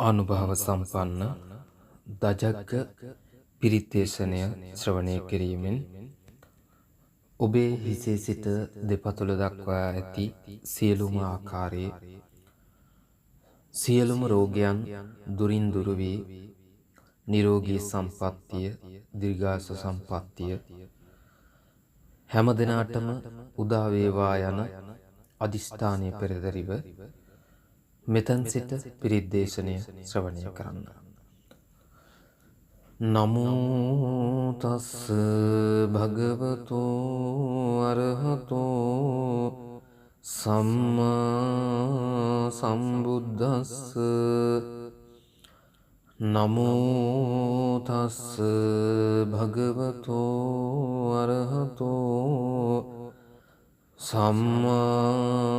අනුභව සම්පන්න දජග්ග පිරිත් දේශනය ශ්‍රවණය කිරීමෙන් ඔබේ හිසේ සිට දෙපතුල දක්වා ඇති සියලුම ආකාරයේ සියලුම රෝගයන් දුරින් දුරු වී නිරෝගී සම්පන්නිය දීර්ඝායුෂ සම්පන්නිය හැම දිනාටම උදා වේවා යන අදිෂ්ඨානීය පෙරදරිව මෙතන් සිට පිරිත් දේශනය ශ්‍රවණය කරන්න. නමෝ තස්ස භගවතු අරහතෝ සම්මා සම්බුද්දස්ස. නමෝ තස්ස භගවතු අරහතෝ සම්මා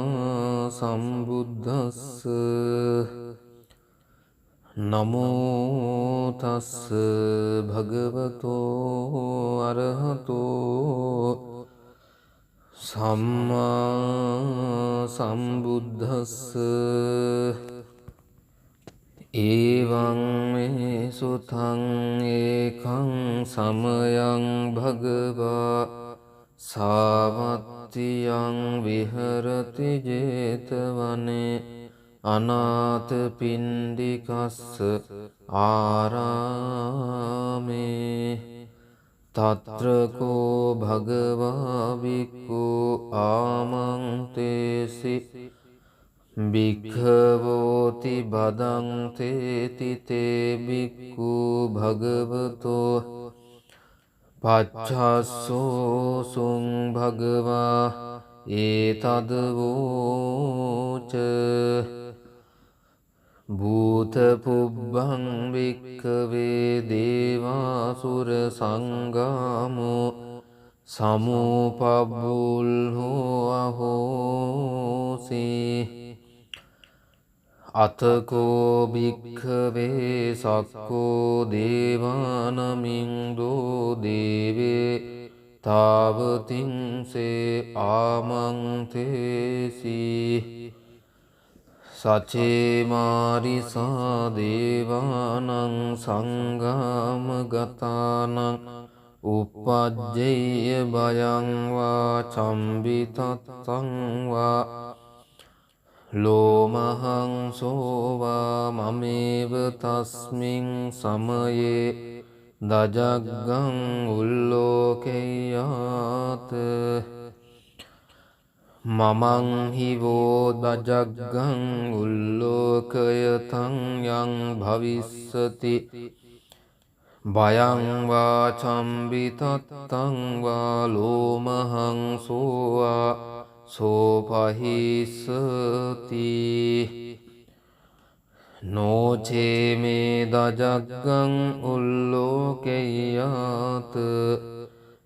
සම්බුද්දස්ස. නමෝ තස්ස භගවතෝ අරහතෝ සම්මා සම්බුද්දස්ස. එවං මේ සුතං ඒකං සමයං භගවා සාවත්තියං විහරති 제තවනේ අනාථපිණ්ඩිකස්ස ආරාමේ තත්‍රකෝ භගවා භික්ඛු ආමන්තේසි භික්ඛවෝති බදන්තේති තේ භික්ඛු භගවතෝ පච්චස්සෝ සුං භගවා ඒතදවෝච භූත පුබ්බං භික්ඛවේ දේවාසුර සංගාමෝ සමුපබ්බුල්හෝ අහෝසි. අතකෝ භික්ඛවේ සක්කෝ දේවානමින්දෝ දේවේ තාවතින්සේ ආමන්තේසි. සචේමාරිසා දේවානං සංගාමගතානං උප්පජ්ජේය භයං වා චම්බිතත්තං වා ලෝමහං සෝවා මමේව තස්මින් සමයේ දජග්ගං උල්ලෝකෙය්‍යාත. මමං හිවෝ දජග්ගං උල්ලෝකයතං යං භවිස්සති භයං වා චම්බිතත්තං වා ලෝමහං සෝවා සෝපහිස්සති. නෝචේ මේ දජග්ගං උල්ලෝකෙය්‍යාත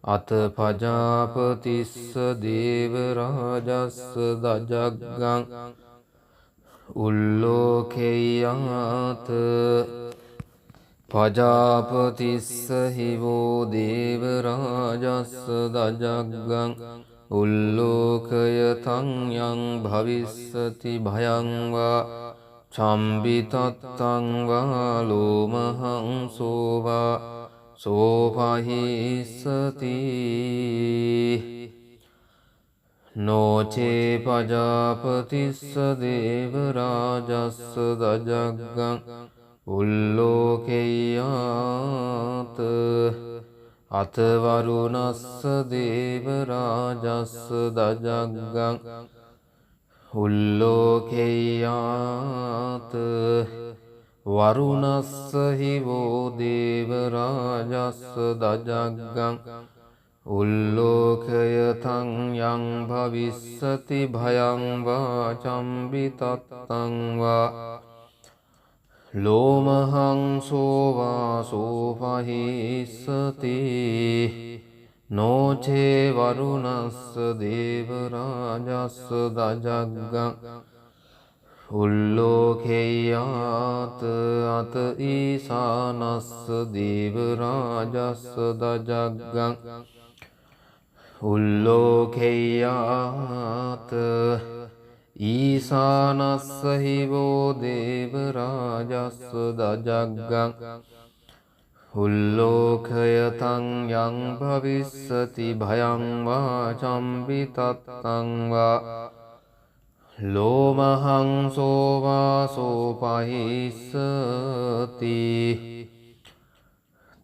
අත පජාපතිස්ස දේවරාජස්ස දජග්ගං උල්ලෝකෙය්‍යාත. පජාපතිස්ස හිවෝ දේවරාජස්ස දජග්ගං උල්ලෝකයතං යං භවිස්සති භයං වා චම්බිතත්තං වා ලෝමහං සෝවා සෝපහිස්සති. නෝචේ පජාපතිස්ස දේවරාජස්ස දජග්ගං උල්ලෝකෙය්‍යාත අතවරුණස්ස දේවරාජස්ස දජග්ගං උල්ලෝකෙය්‍යාත. වරුණස්ස හිවෝ දේවරාජස්ස දජග්ගං උල්ලෝකයතං යං භවිස්සති භයං වා චම්බිතත්තං වා ලෝමහං සෝවා සෝපහිස්සති. නෝචේ වරුණස්ස දේවරාජස්ස දජග්ගං උල්ලෝකෙය්‍යාත අත ඊසානස්ස දේවරාජස්ස දජග්ගං උල්ලෝකෙය්‍යාත ඊසානස්ස හිවෝ දේවරාජස්ස රාජස්ස දජග්ගං උල්ලෝකයතං යං භවිස්සති භයං වා චම්බිතත්තං වා ලෝමහං සෝවාසෝ පහිස්සති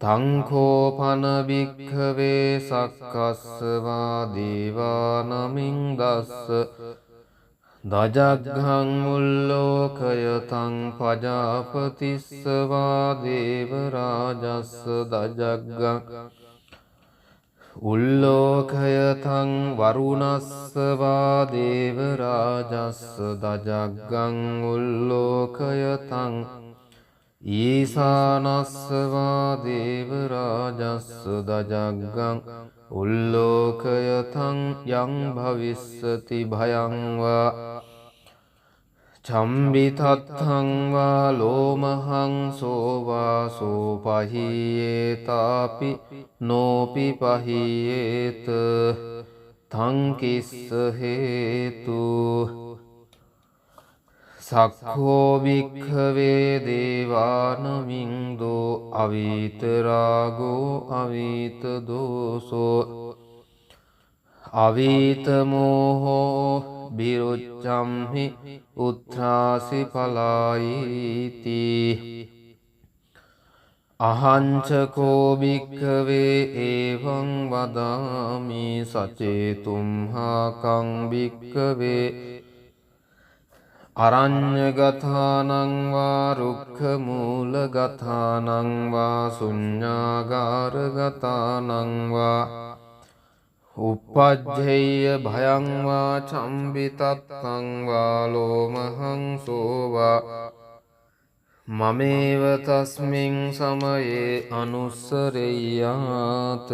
තංකෝපන භික්ඛවේ සක්කස්සවා දේවානමින් දස්ස දජග්ගං උල්ලෝකයතං පජාපතිස්සවා දේවරාජස්ස දජග්ගං උල්ලෝකයතං වරුණස්සවා දේවරාජස්ස දජග්ගං උල්ලෝකයතං ඊසානස්සවා දේවරාජස්ස දජග්ගං උල්ලෝකයතං යං භවිස්සති භයං වා චම්බිතත්තං වා ලෝමහං සෝවාසෝ පහියේතාපි නෝපි පහියේත තං කිස්ස හේතු සක්ඛෝ භික්ඛවේ දේවානමින්දෝ අවීතරාගෝ අවීත දෝසෝ අවීත මෝහෝ බිරුච්ඡම්හි උත්‍රාසි පලායිති අහංචකෝ භික්ඛවේ එවං වදාමි සචේතුම්හාකං භික්ඛවේ අරඤ්ඤගතානං වා රුක්ඛමූලගතානං වා ශුඤ්ඤාගාරගතානං වා uppajjeyya භයං වා චම්බිතත්තං වා ලෝමහං සෝවා මමේව තස්මින් සමයේ අනුස්සරෙය්‍යාත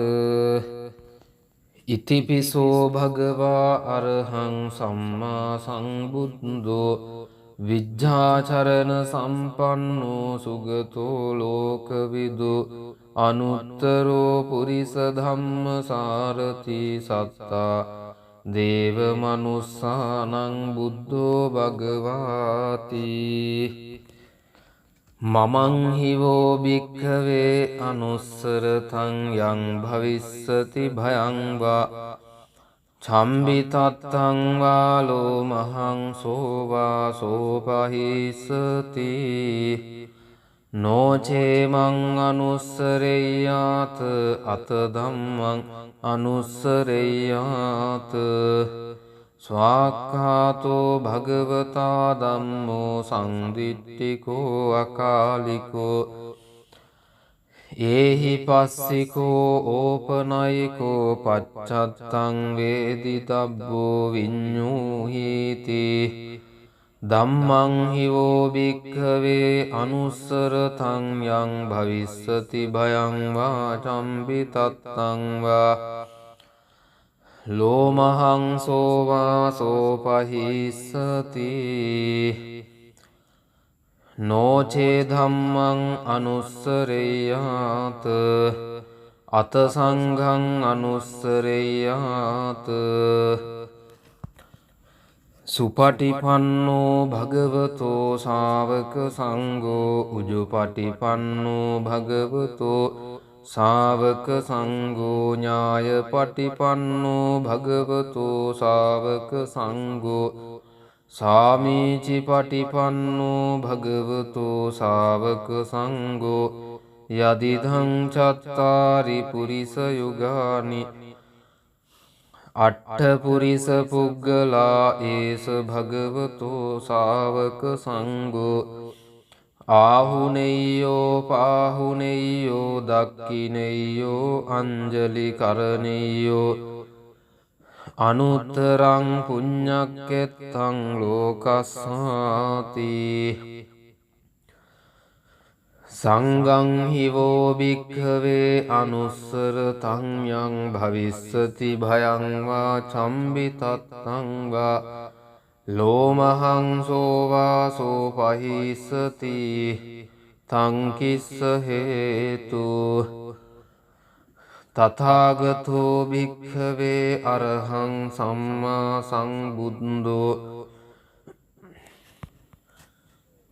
ඉතිපිසෝ භගවා අරහං සම්මා සංබුද්ධෝ විජ්ජාචරණ සම්පන්නෝ සුගතෝ ලෝකවිදු අනුත්තරෝ පුරිස ධම්ම සාරති සත්තා දේව මනුස්සානං බුද්ධෝ භගවාති මමං හිවෝ භික්ඛවේ අනුස්සරතං යං භවිස්සති භයං වා චම්බිතත්තං වා ලෝමහං සෝවාසෝ පහිස්සති නොචේමං අනුස්සරෙය්‍යාත අත ධම්මං අනුස්සරෙය්‍යාත ස්වාක්ඛාතෝ භගවතා ධම්මෝ සංදිට්ඨිකෝ අකාලිකෝ ඒහි පස්සිකෝ ඕපනයිකෝ පච්චත්තං වේදිතබ්බෝ විඤ්ඤූහීති ධම්මං හිවෝ භික්ඛවේ අනුස්සරතං යං භවිස්සති භයං වා චම්බිතත්තං වා ලෝමහං සෝවාසෝ පහිස්සති නොචේ ධම්මං අනුස්සරෙය්‍යාත අත සංඝං අනුස්සරෙය්‍යාත සුපටිපන්නෝ භගවතෝ ශාවක සංඝෝ උජුපටිපන්නෝ භගවතෝ ශාවක සංඝෝ ඥායපටිපන්නෝ භගවතෝ ශාවක සංඝෝ සාමීචි පටිපන්නෝ භගවතෝ ශාවක සංඝෝ යදිදං චත්තාරි පුරිස යුගානි අට්ඨ පුරිස පුග්ගලා ඒස භගවතෝ ශාවක සංඝෝ ආහුනෙය්‍යෝ පාහුනෙය්‍යෝ දක්ඛිනෙය්‍යෝ අංජලි කරණෙය්‍යෝ අනුත්තරං පුඤ්ඤක්කෙත්තං ලෝකස්සාති සංඝං හිවෝ භික්ඛවේ අනුස්සරතං යං භවිස්සති භයං වා චම්බිතත්තං වා ලෝමහං සෝවාසෝ පහිස්සති තං කිස්ස හේතු තථාගතෝ භික්ඛවේ අරහං සම්මා සංබුද්ධෝ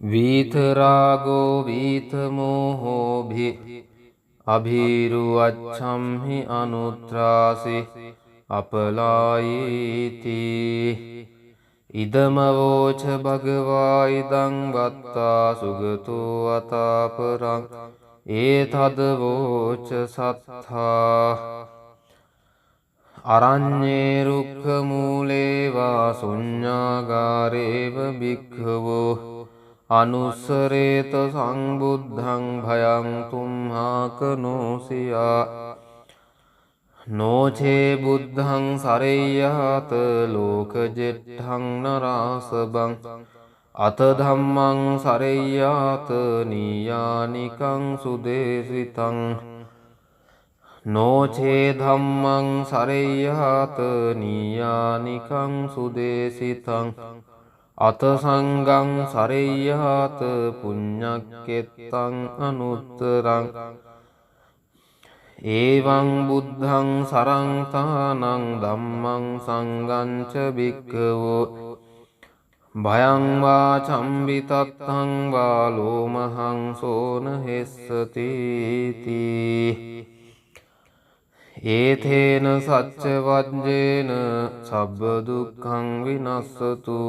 वीतरागो वीतमोहोभि अभिरुवच्छम्हि अनुत्रासि अपलायीति ඉදමවෝච භගවා ඉදං වත්තා සුගතෝ අතාපරං ඒතදවෝච සත්තා අරඤ්ඤේ රුක්ඛ මූලේ වා ශුඤ්ඤාගාරේව භික්ඛවෝ අනුස්සරේත සංබුද්ධං භයං තුම්හාකනෝසියා නෝචේ බුද්ධං සරෙය්‍යාත ලෝකජෙට්ඨං නරාසබං අත ධම්මං සරෙය්‍යාත නීයානිකං සුදේසිතං නෝචේ ධම්මං සරෙය්‍යාත නීයානිකං සුදේසිතං අත සංඝං සරෙය්‍යාත පුඤ්ඤක්කෙත්තං අනුත්තරං ඒවං බුද්ධං සරංතානං ධම්මං සංඝං ච භික්ඛවෝ භයං වා චම්බිතත්තං වා ලෝමහං සෝන හෙස්සති තී ඒතේන සච්ච වජ්ජේන සබ්බ දුක්ඛං විනස්සතු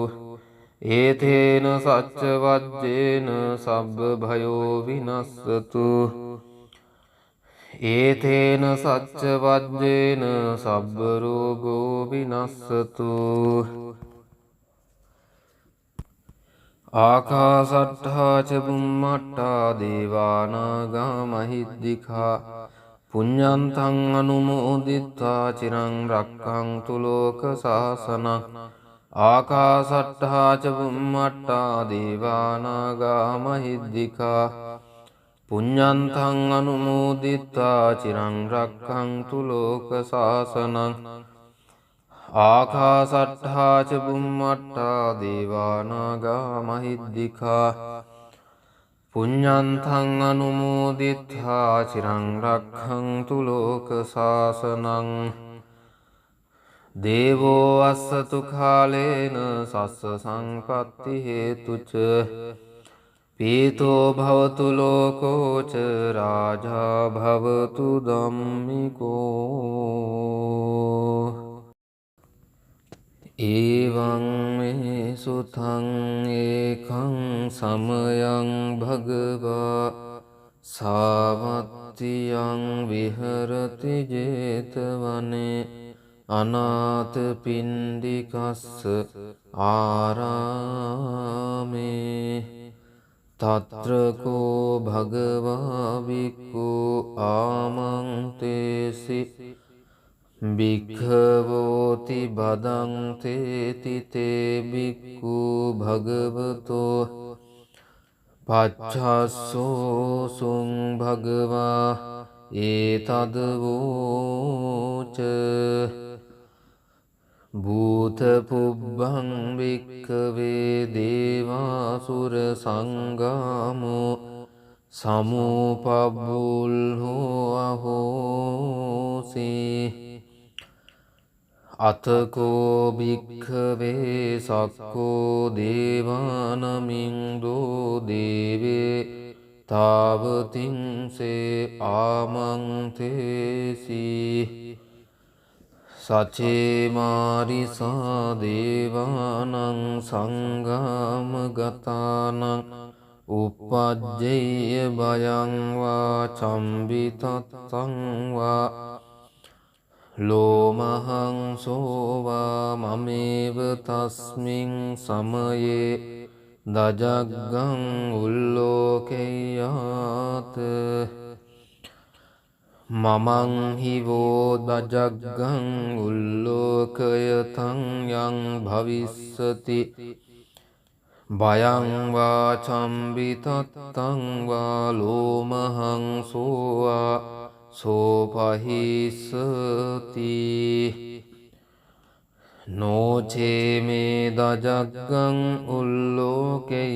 ඒතේන සච්ච වජ්ජේන සබ්බ භයෝ විනස්සතු ඒතේන සච්ච වජ්ජේන සබ්බ රෝගෝ විනස්සතු ආකාසට්ඨා ච බුම්මට්ඨා දේවානාගා මහිද්దికා පුඤ්ඤන්තං අනුමෝදිත්වා චිරං රක්ඛන්තු ලෝක සාසනං ආකාසට්ඨා ච බුම්මට්ඨා දේවානාගා මහිද්దికා පුඤ්ඤන්තං අනුමෝදිත්වා චිරං රක්ඛන්තු ලෝක සාසනං ආකාසට්ඨා ච බුම්මට්ඨා දේවානාගා මහිද්దికා පුඤ්ඤන්තං අනුමෝදිත්වා චිරං රක්ඛන්තු ලෝක සාසනං දේවෝ අස්සතු කාලේන සස්ස සංපත්ති හේතුච පීතෝ භවතු ලෝකෝච රාජා භවතු ධම්මිකෝ ඒවං මේ සුතං ඒකං සමයං භගවා සාවත්තියං විහරති ජේතවනේ අනාථපිණ්ඩිකස්ස ආරාමේ තත්‍රකෝ භගවා භික්ඛු ආමන්තේසි භික්ඛවෝති බදන්තේති තේ භික්ඛු භගවතෝ පච්චස්සෝසුං භගවා ඒතදවෝච භූත පුබ්බං භික්ඛවේ දේවාසුර සංගාමෝ සමුපබ්බුල්හෝ අහෝසි අතකෝ භික්ඛවේ සක්කෝ දේවානමින්දෝ දේවේ තාවතින්සේ ආමන්තේසි සචේමාරිසා දේවානං සංගාමගතානං උප්පජ්ජේය භයං වා චම්බිතත්තං වා ලෝමහං සෝවා මමේව තස්මින් සමයේ දජග්ගං උල්ලෝකෙය්‍යාත මමං හිවෝ දජග්ගං උල්ලෝකයතං යං භවිස්සති භයං වා චම්බිතත්තං වා ලෝමහං සෝවා සෝපහිස්සති නෝචේ මේ දජග්ගං උල්ලෝකෙය්‍යාත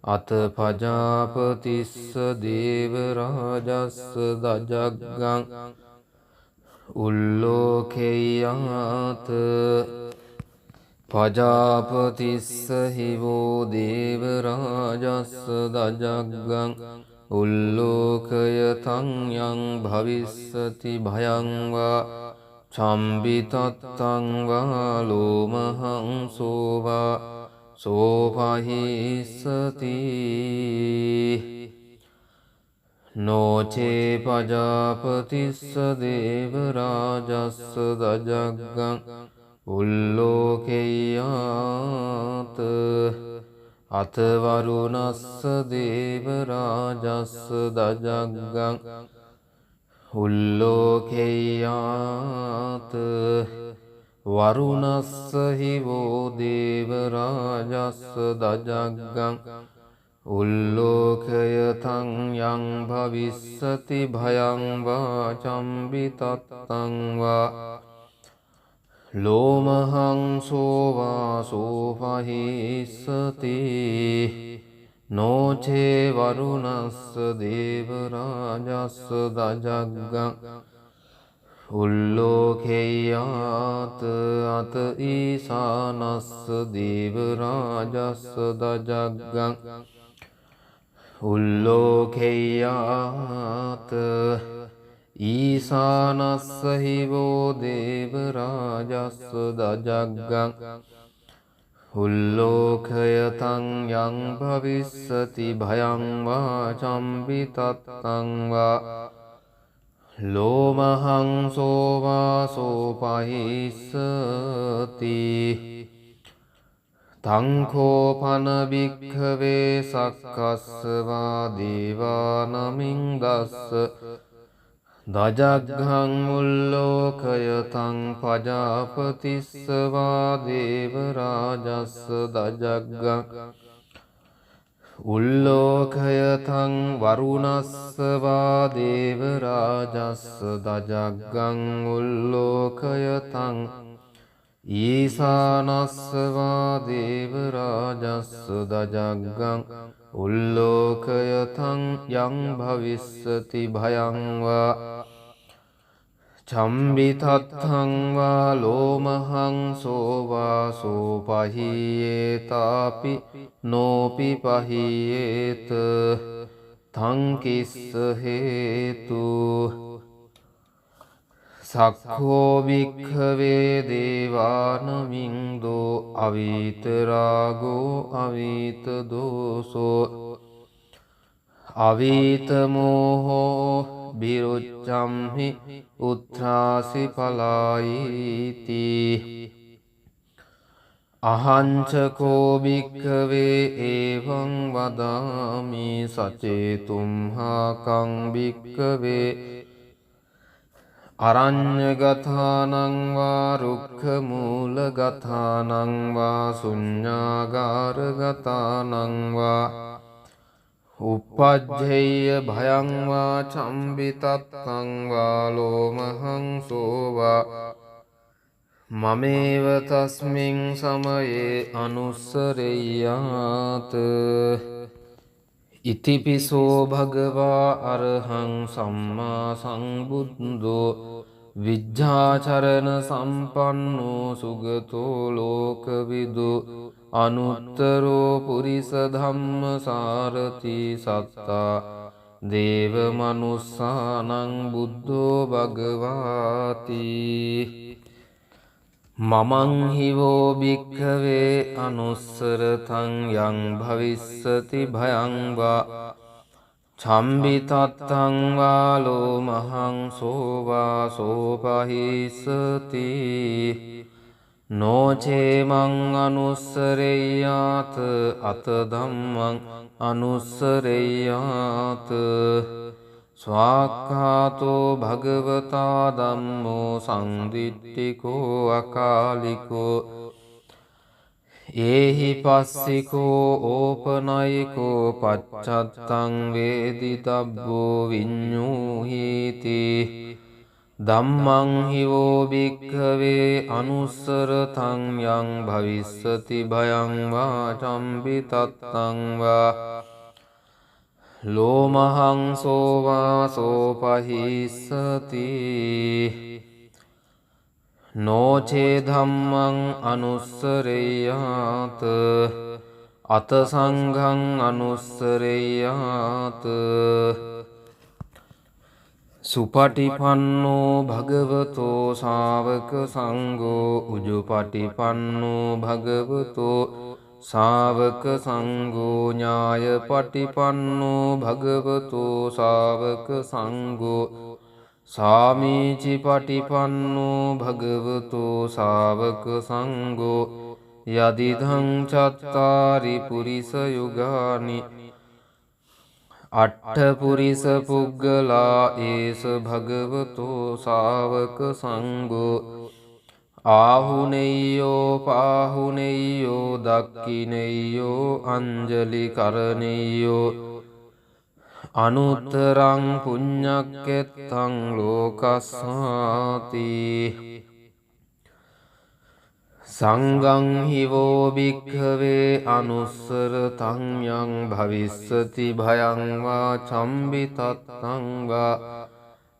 අත පජාපතිස්ස දේවරාජස්ස දජග්ගං උල්ලෝකෙය්‍යාත පජාපතිස්ස හිවෝ දේවරාජස්ස දජග්ගං උල්ලෝකයතං යං භවිස්සති භයං වා චම්බිතත්තං වා ලෝමහංසෝ වා සෝපහිස්සති නෝචේ පජාපතිස්ස දේවරාජස්ස දජග්ගං උල්ලෝකෙය්‍යාත අතවරුණස්ස දේවරාජස්ස දජග්ගං උල්ලෝකෙය්‍යාත වරුණස්ස හිවෝ දේවරාජස්ස දජග්ගං උල්ලෝකයතං යං භවිස්සති භයං වා චම්බිතත්තං වා ලෝමහංසෝ වා සෝපහිස්සති නෝචේ වරුණස්ස දේවරාජස්ස දජග්ගං උල්ලෝකෙය්‍යාත අත ඊසානස්ස දේවරාජස්ස දජග්ගං උල්ලෝකෙය්‍යාත ඊසානස්ස හිවෝ දේවරාජස්ස දජග්ගං උල්ලෝකයතං යං භවිස්සති භයං වා චම්බිතත්තං වා ලෝමහංසෝ වා සෝපහිස්සති තංකෝපන භික්ඛවේ සක්කස්ස වා දේවානමින් දස්ස දජග්ගං උල්ලෝකයතං පජාපතිස්ස වා දේවරාජස්ස දජග්ගං උල්ලෝකයතං වරුණස්ස වා දේවරාජස්ස දජග්ගං උල්ලෝකයතං ඊසානස්ස වා දේවරාජස්ස දජග්ගං උල්ලෝකයතං යං භවිස්සති භයං වා චම්බිතත්තං වා ලෝමහංසෝ වා සෝපහියේතාපි නෝපි පහියේත තං කිස්ස හේතු සක්ඛෝ භික්ඛවේ දේවානමින්දෝ අවීතරාගෝ අවීත දෝසෝ අවීත මෝහෝ බිරුච්ඡම්හි උත්‍රාසි පලායිති අහංචකෝ භික්ඛවේ එවං වදාමි සචේතුම්හාකං භික්ඛවේ අරඤ්ඤගතානං වා රුක්ඛමූලගතානං වා ශුඤ්ඤාගාරගතානං වා uppajjheya භයං වා චම්බිතත්තං වා ලෝමහංසෝ වා මමේව තස්මින් සමයේ අනුස්සරෙය්‍යාත ඉතිපිසෝ භගවා අරහං සම්මා සම්බුද්ධෝ විජ්ජාචරණ සම්පන්නෝ සුගතෝ ලෝකවිදු අනුත්තරෝ පුරිස ධම්ම සාරති සත්තා දේව මනුස්සානං බුද්ධෝ භගවාති මමං හිවෝ භික්ඛවේ අනුස්සරතං යං භවිස්සති භයං වා චම්බිතත්තං වා ලෝමහංසෝ වා සෝපහිස්සති නෝචේ මං අනුස්සරෙය්‍යාත අත ධම්මං අනුස්සරෙය්‍යාත ස්වාක්ඛාතෝ භගවතා ධම්මෝ සංදිට්ඨිකෝ අකාලිකෝ ඒහි පස්සිකෝ ඕපනයිකෝ පච්චත්තං වේදිතබ්බෝ විඤ්ඤූහීති ධම්මං හිවෝ භික්ඛවේ අනුස්සරතං යං භවිස්සති භයං වා චම්බිතත්තං වා ලෝමහංසෝ වා සෝපහිස්සති නොචේ ධම්මං අනුස්සරෙය්‍යාත අත සංඝං අනුස්සරෙය්‍යාත සුපටිපන්නෝ භගවතෝ ශාවක සංඝෝ උජුපටිපන්නෝ භගවතෝ ශාවක සංඝෝ ඥායපටිපන්නෝ භගවතෝ ශාවක සංඝෝ සාමීචි පටිපන්නෝ භගවතෝ ශාවක සංඝෝ යදිදං චත්තාරි පුරිස යුගානි අට්ඨ පුරිස පුග්ගලා ඒස භගවතෝ ශාවක සංඝෝ ආහුනෙය්‍යෝ පාහුනෙය්‍යෝ දක්ඛිනෙය්‍යෝ අංජලි කරණෙය්‍යෝ අනුත්තරං පුඤ්ඤක්කෙත්තං ලෝකස්සාති සංඝං හිවෝ භික්ඛවේ අනුස්සරතං යං භවිස්සති භයං වා චම්බිතත්තං වා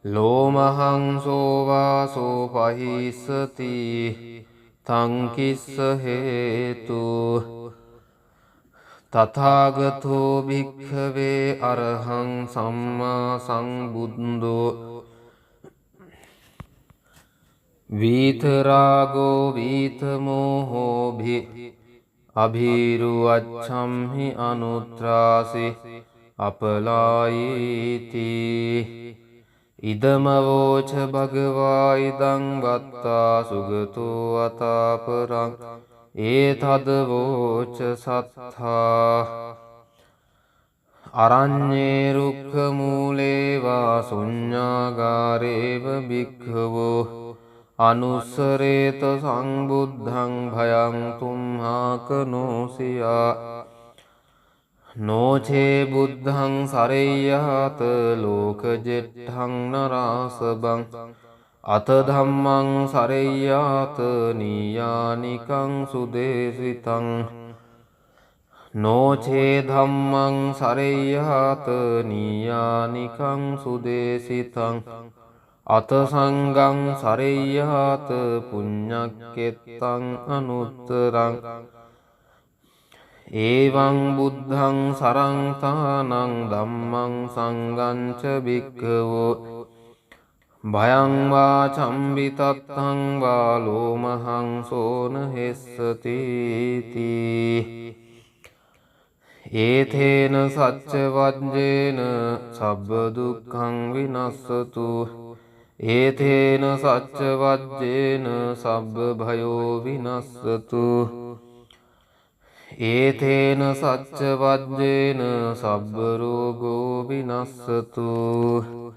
ලෝමහං සෝවාසෝ පහිස්සති තං කිස්ස හේතු තථාගතෝ භික්ඛවේ අරහං සම්මා සම්බුද්ධෝ වීතරාගෝ වීතමෝහෝ අභීරුවච්ඡම්හි අනුත්‍රාසි අපලායීති ඉදමවෝච භගවා ඉදං වත්තා සුගතෝ අතාපරං ඒතදවෝච සත්තා අරඤ්ඤේ රුක්ඛ මූලේ වා ශුඤ්ඤාගාරේව භික්ඛවෝ අනුස්සරේත සංබුද්ධං භයං තුම්හාකනෝසියා නොචේ බුද්ධං සරෙය්‍යාත ලෝකජෙට්ඨං නරාසබං අත ධම්මං සරෙය්‍යාත නීයානිකං සුදේසිතං නොචේ ධම්මං සරෙය්‍යාත නීයානිකං සුදේසිතං අත සංඝං සරෙය්‍යාත පුඤ්ඤක්කෙත්තං අනුත්තරං ඒවං බුද්ධං සරංතානං ධම්මං සංඝං ච භික්ඛවෝ භයං වා චම්බිතත්තං වා ලෝමහං සෝන හෙස්සති ඒතේන සච්ච වජ්ජේන සබ්බ දුක්ඛං විනස්සතු ඒතේන සච්ච වජ්ජේන සබ්බ භයෝ විනස්සතු ඒතේන සච්ච වජ්ජේන සබ්බ රෝගෝ විනස්සතු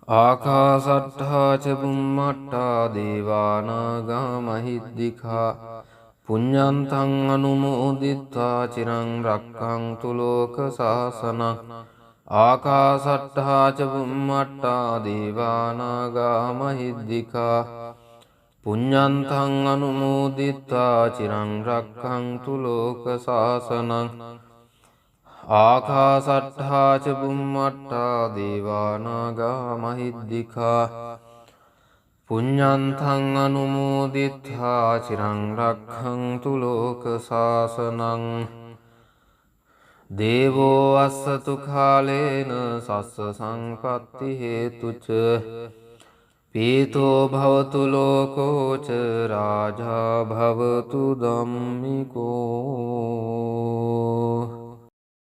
ආකාසට්ඨා ච බුම්මට්ඨා දේවානාගා මහිද්దికා පුඤ්ඤන්තං අනුමෝදිත්වා චිරං රක්ඛන්තු ලෝක සාසනං ආකාසට්ඨා ච බුම්මට්ඨා දේවානාගා මහිද්దికා පුඤ්ඤන්තං අනුමෝදිත්වා චිරං රක්ඛන්තු ලෝක සාසනං ආකාසට්ඨා ච බුම්මට්ඨා දේවානාගා මහිද්దికා පුඤ්ඤන්තං අනුමෝදිත්වා චිරං රක්ඛන්තු ලෝක සාසනං දේවෝ අස්සතු කාලේන සස්ස සංපත්ති හේතුච පීතෝ භවතු ලෝකෝ ච රාජා භවතු ධම්මිකෝ